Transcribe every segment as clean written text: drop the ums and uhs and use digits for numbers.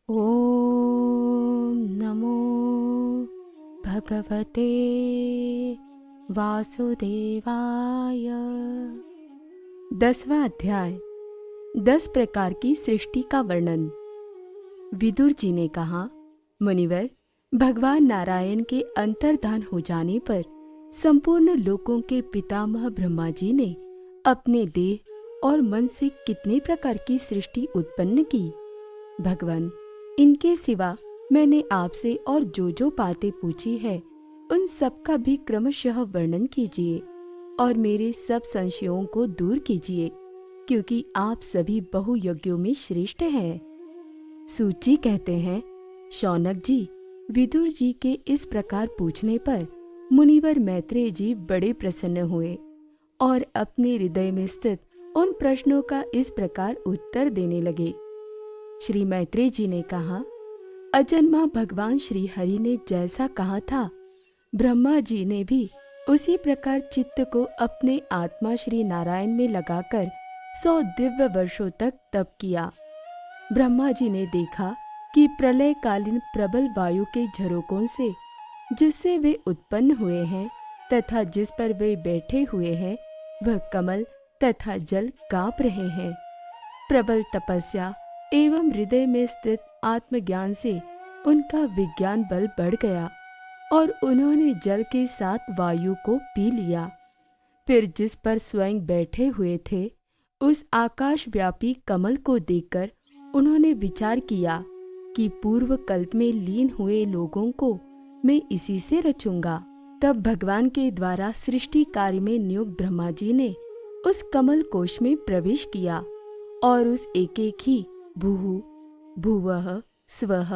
ॐ नमो भगवते वासुदेवाय। 10वां अध्याय 10 प्रकार की सृष्टि का वर्णन। विदुर जी ने कहा, मुनिवर, भगवान नारायण के अंतर्धान हो जाने पर संपूर्ण लोकों के पितामह ब्रह्मा जी ने अपने देह और मन से कितने प्रकार की सृष्टि उत्पन्न की। भगवान, इनके सिवा मैंने आपसे और जो बातें पूछी है उन सब का भी क्रमशः वर्णन कीजिए और मेरे सब संशयों को दूर कीजिए, क्योंकि आप सभी बहुयज्ञों में श्रेष्ठ हैं। सूची कहते हैं, शौनक जी, विदुर जी के इस प्रकार पूछने पर मुनिवर मैत्रेय जी बड़े प्रसन्न हुए और अपने हृदय में स्थित उन प्रश्नों का इस प्रकार उत्तर देने लगे। श्री मैत्रेय जी ने कहा, अजन्मा भगवान श्री हरि ने जैसा कहा था, ब्रह्मा जी ने भी उसी प्रकार चित्त को अपने आत्मा श्री नारायण में लगाकर 100 दिव्य वर्षों तक तप किया। ब्रह्मा जी ने देखा कि प्रलयकालीन प्रबल वायु के झरोकों से जिससे वे उत्पन्न हुए हैं तथा जिस पर वे बैठे हुए हैं वह कमल तथा जल कांप रहे हैं। प्रबल तपस्या एवं हृदय में स्थित आत्मज्ञान से उनका विज्ञान बल बढ़ गया और उन्होंने जल के साथ वायु को पी लिया। फिर जिस पर स्वयं बैठे हुए थे उस आकाश व्यापी कमल को देखकर उन्होंने विचार किया कि पूर्व कल्प में लीन हुए लोगों को मैं इसी से रचूंगा। तब भगवान के द्वारा सृष्टि कार्य में नियुक्त ब्रह्मा जी ने उस कमल कोश में प्रवेश किया और उस एक एक ही भूहु, भुवः, स्वः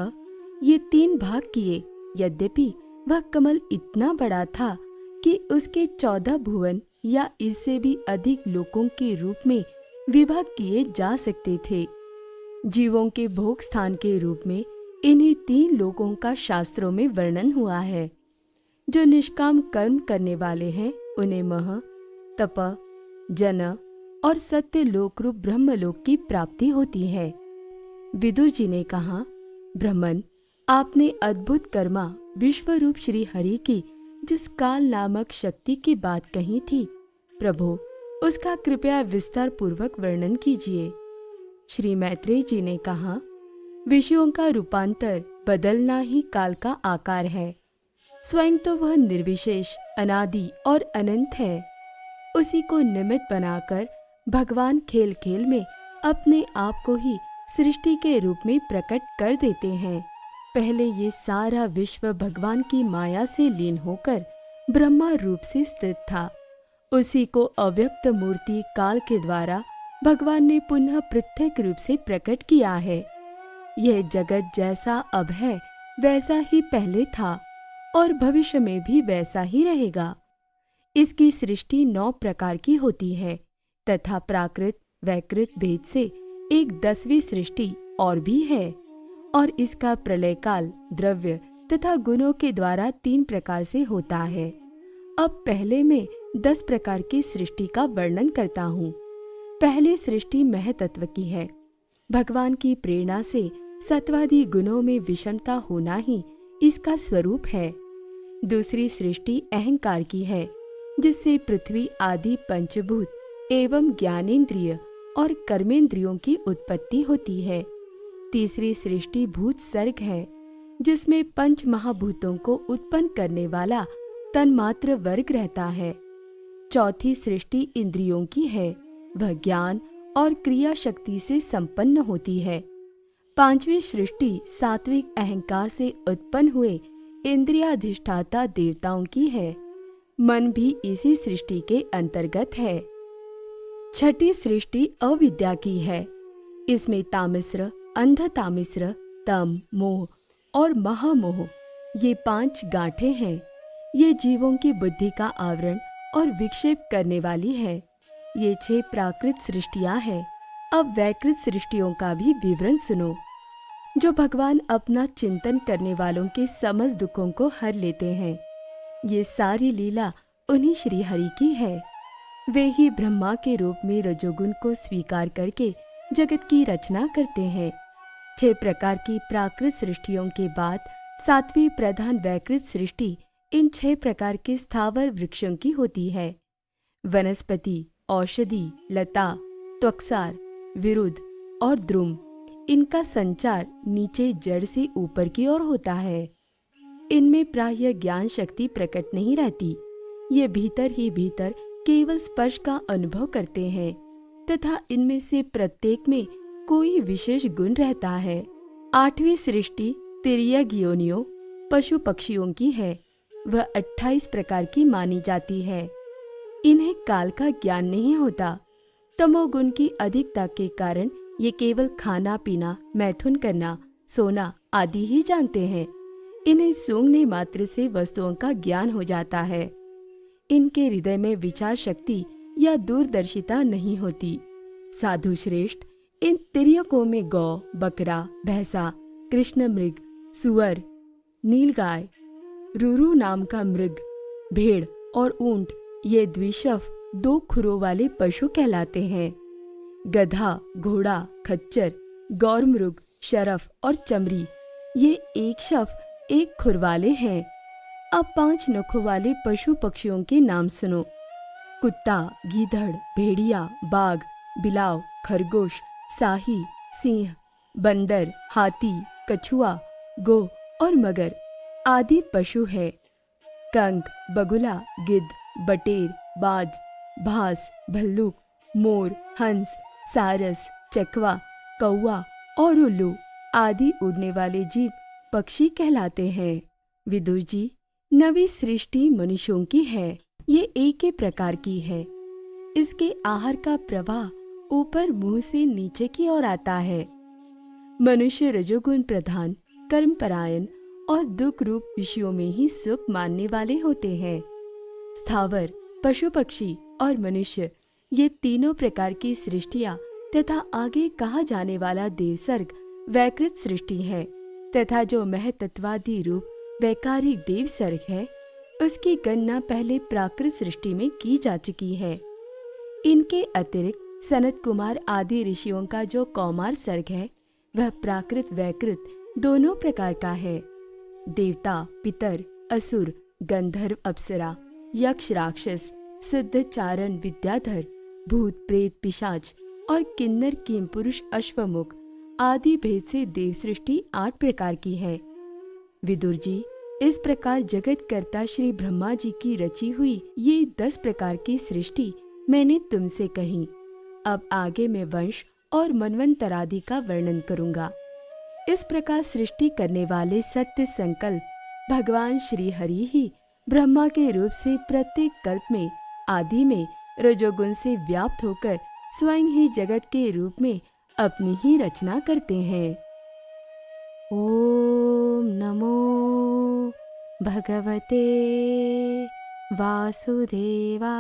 ये 3 भाग किए। यद्यपि वह कमल इतना बड़ा था कि उसके 14 भुवन या इससे भी अधिक लोकों के रूप में विभाग किए जा सकते थे। जीवों के भोग स्थान के रूप में इन्हीं 3 लोकों का शास्त्रों में वर्णन हुआ है। जो निष्काम कर्म करने वाले हैं उन्हें मह, तप, जन और सत्य लोक रूप ब्रह्मलोक की प्राप्ति होती है। विदुर जी ने कहा, ब्रह्मन, आपने अद्भुत कर्मा विश्वरूप श्री हरि की जिस काल नामक शक्ति की बात कही थी, प्रभु उसका कृपया विस्तार पूर्वक वर्णन कीजिए। श्री मैत्रेय जी ने कहा, विषयों का रूपांतर बदलना ही काल का आकार है। स्वयं तो वह निर्विशेष, अनादि और अनंत है। उसी को निमित्त बनाकर भगवान खेल खेल में अपने आप को ही सृष्टि के रूप में प्रकट कर देते हैं। पहले ये सारा विश्व भगवान की माया से लीन होकर ब्रह्मा रूप से स्थित था। उसी को अव्यक्त मूर्ति काल के द्वारा भगवान ने पुनः पृथक रूप से प्रकट किया है। यह जगत जैसा अब है वैसा ही पहले था और भविष्य में भी वैसा ही रहेगा। इसकी सृष्टि 9 प्रकार की होती है तथा प्राकृत वैकृत भेद से एक 10वीं सृष्टि और भी है और इसका प्रलय काल द्रव्य तथा गुणों के द्वारा 3 प्रकार से होता है। अब पहले मैं 10 प्रकार की सृष्टि का वर्णन करता हूँ। पहली सृष्टि महतत्व की है। भगवान की प्रेरणा से सत्वादि गुणों में विषमता होना ही इसका स्वरूप है। दूसरी सृष्टि अहंकार की है, जिससे पृथ्वी आदि पंचभूत एवं ज्ञानेंद्रिय और कर्मेंद्रियों की उत्पत्ति होती है। तीसरी सृष्टि भूत सर्ग है, जिसमें 5 महाभूतों को उत्पन्न करने वाला तन्मात्र वर्ग रहता है। चौथी सृष्टि इंद्रियों की है, वह ज्ञान और क्रिया शक्ति से संपन्न होती है। 5वीं सृष्टि सात्विक अहंकार से उत्पन्न हुए इंद्रियाधिष्ठाता देवताओं की है। मन भी इसी सृष्टि के अंतर्गत है। छठी सृष्टि अविद्या की है। इसमें तामिस्र, अंध तामिस्र, तम, मोह और महामोह ये 5 गांठें हैं। ये जीवों की बुद्धि का आवरण और विक्षेप करने वाली है। ये 6 प्राकृत सृष्टियां हैं। अब वैकृत सृष्टियों का भी विवरण सुनो। जो भगवान अपना चिंतन करने वालों के समस्त दुखों को हर लेते हैं। ये सारी लीला उन्हीं श्री हरि की है। वे ही ब्रह्मा के रूप में रजोगुण को स्वीकार करके जगत की रचना करते हैं। 6 प्रकार की प्राकृत सृष्टियों के बाद 7वीं प्रधान वैकृत सृष्टि इन 6 प्रकार के स्थावर वृक्षों की होती है। वनस्पति, औषधि, लता, त्वक्सार, विरुद्ध और द्रुम, इनका संचार नीचे जड़ से ऊपर की ओर होता है। इनमें प्रायः ज्ञान शक्ति प्रकट नहीं रहती। ये भीतर ही भीतर केवल स्पर्श का अनुभव करते हैं तथा इनमें से प्रत्येक में कोई विशेष गुण रहता है। 8वीं सृष्टि तिर्यक योनियों पशु पक्षियों की है। वह 28 प्रकार की मानी जाती है। इन्हें काल का ज्ञान नहीं होता। तमोगुण की अधिकता के कारण ये केवल खाना पीना, मैथुन करना, सोना आदि ही जानते हैं। इन्हें सूंघने मात्र से वस्तुओं का ज्ञान हो जाता है। इनके हृदय में विचार शक्ति या दूरदर्शिता नहीं होती। साधु श्रेष्ठ, इन तिर्यकों में गौ, बकरा, भैंसा, कृष्ण मृग, सुअर, नीलगाय, रुरु नाम का मृग, भेड़ और ऊंट, ये द्विशफ 2 खुरों वाले पशु कहलाते हैं। गधा, घोड़ा, खच्चर, गौरमृग, शरफ और चमरी, ये एक शफ 1 खुर वाले हैं। अब 5 नखों वाले पशु पक्षियों के नाम सुनो। कुत्ता, गीदड़, भेड़िया, बाघ, बिलाव, खरगोश, साही, सिंह, बंदर, हाथी, कछुआ, गो और मगर आदि पशु है। कंक, बगुला, गिद्ध, बटेर, बाज, भास, भल्लुक, मोर, हंस, सारस, चकवा, कौवा और उल्लू आदि उड़ने वाले जीव पक्षी कहलाते हैं। विदुर जी, 9वीं सृष्टि मनुष्यों की है। ये एक ही प्रकार की है। इसके आहार का प्रवाह ऊपर मुंह से नीचे की ओर आता है। मनुष्य रजोगुण प्रधान, कर्मपरायण और दुख रूप विषयों में ही सुख मानने वाले होते हैं। स्थावर, पशु पक्षी और मनुष्य, ये तीनों प्रकार की सृष्टियाँ तथा आगे कहा जाने वाला देवसर्ग वैकृत सृष्टि है तथा जो महतत्वादी रूप वैकारिक देवसर्ग है, उसकी गणना पहले प्राकृत सृष्टि में की जा चुकी है। इनके अतिरिक्त सनत कुमार आदि ऋषियों का जो कौमार सर्ग है, वह प्राकृत वैकृत दोनों प्रकार का है। देवता, पितर, असुर, गंधर्व, अप्सरा, यक्ष, राक्षस, सिद्ध, चारण, विद्याधर, भूत, प्रेत, पिशाच और किन्नर, किमपुरुष, अश्वमुख आदि भेद से देव सृष्टि 8 प्रकार की है। विदुर जी, इस प्रकार जगत कर्ता श्री ब्रह्मा जी की रची हुई ये 10 प्रकार की सृष्टि मैंने तुमसे कही। अब आगे मैं वंश और मनवंतरादि का वर्णन करूंगा। इस प्रकार सृष्टि करने वाले सत्य संकल्प भगवान श्री हरि ही ब्रह्मा के रूप से प्रत्येक कल्प में आदि में रजोगुण से व्याप्त होकर स्वयं ही जगत के रूप में अपनी ही रचना करते हैं। ओम नमो भगवते वासुदेवाय।